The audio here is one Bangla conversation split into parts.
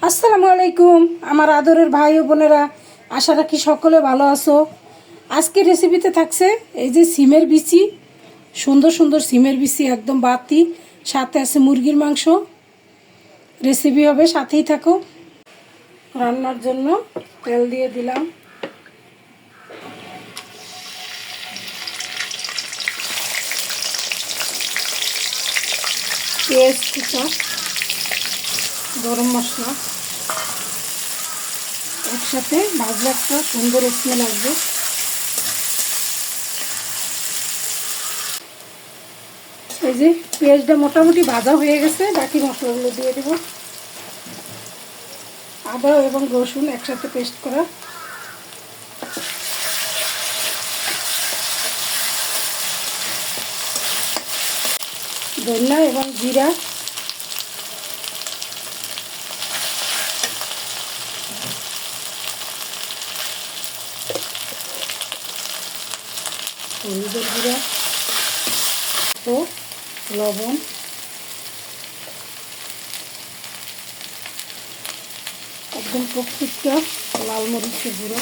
আসসালামু আলাইকুম আমার আদরের ভাই ও বোনেরা, আশা রাখি সকলে ভালো আছো। আজকে রেসিপিতে থাকছে এই যে সিমের বিচি, সুন্দর সুন্দর সিমের বিচি একদম বাতি, সাথে আছে মুরগির মাংস। রেসিপি হবে, সাথেই থাকো। রান্নার জন্য তেল দিয়ে দিলাম, পেঁয়াজ কুচা, গরম মশলা একসাথে ভাজলে একটা সুন্দর স্মেল আসবে। এই যে পেঁয়াজটা মোটামুটি ভাজা হয়ে গেছে, বাকি মশলাগুলো দিয়ে দেব। আদা এবং রসুন একসাথে পেস্ট করা, ধনিয়া এবং জিরা, হলুদের গুঁড়া ও লবণ, একদম প্রকৃতিটা লাল মরিচের গুঁড়ো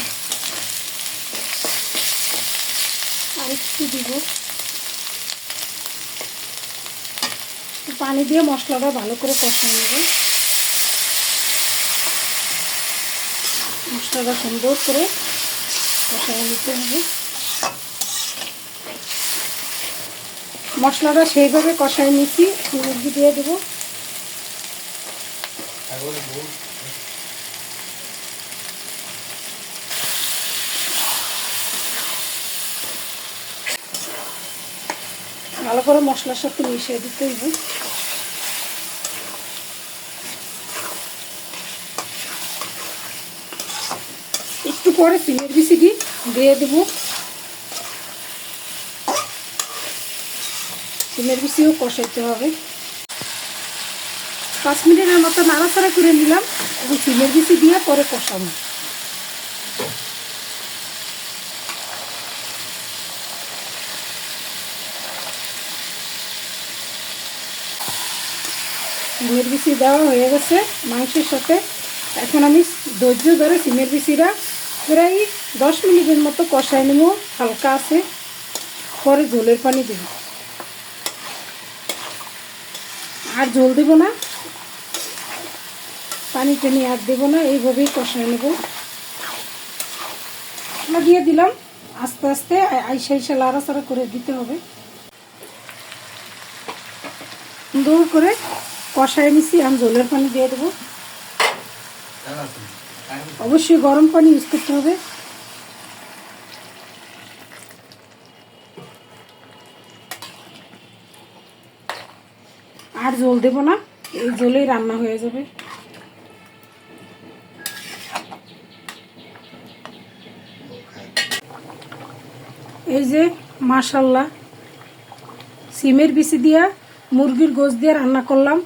আর একটু দিব। পানি দিয়ে মশলাটা ভালো করে কষিয়ে নেব। মশলাটা সুন্দর করে কষিয়ে নিতে হবে। মশলাটা সেইভাবে কষাই নিচ্ছি, মুরগি দিয়ে দেবো। ভালো করে মশলার সাথে মিশিয়ে দিতে হইব। একটু পরে সিমের বিচি দিয়ে দেবো। সিমের বিচিও কষাইতে হবে। 5 মিনিটের মতো নাড়াচাড়া করে নিলাম এবং সিমের বিচি দিয়ে পরে কষাবো। সিমের বিচি দেওয়া হয়ে গেছে মাংসের সাথে। এখন আমি ধৈর্য ধরে সিমের বিচিটা প্রায় 10 মিনিটের মতো কষাই নেব। হালকা আছে, পরে ঝোলের পানি দেব। আর ঝোল দেব না, পানি টেনে আর দেবো না, এইভাবেই কষাই নেব। দিয়ে দিলাম, আস্তে আস্তে আইসা আইসা লাড়াচাড়া করে দিতে হবে। সুন্দর করে কষাই নিচ্ছি, আমি ঝোলের পানি দিয়ে দেবো। অবশ্যই গরম পানি ইউজ করতে হবে। আর ঝোল দেব না, এই ঝোলেই রান্না হয়ে যাবে। এই যে মাশাআল্লাহ, সিমের বিচি দিয়া মুরগির গোশত দিয়ে রান্না করলাম।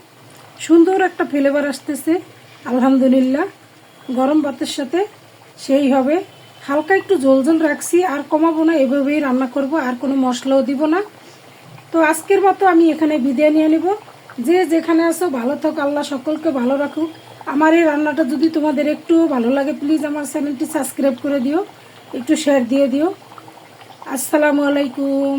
সুন্দর একটা ফ্লেভার আসতেছে, আলহামদুলিল্লাহ। গরম ভাতের সাথে সেই হবে। হালকা একটু ঝোল ঝোল রাখছি, আর কমাবো না, এভাবেই রান্না করব, আর কোনো মশলাও দিব না। তো আজকের মতো আমি এখানে বিদায় নিয়ে নেব। যে যেখানে আছো ভালো থাকো, আল্লাহ সকলকে ভালো রাখুক। আমার এই রান্নাটা যদি তোমাদের একটু ভালো লাগে, প্লিজ আমার চ্যানেলটি সাবস্ক্রাইব করে দিও, একটু শেয়ার দিয়ে দিও। আসসালামু আলাইকুম।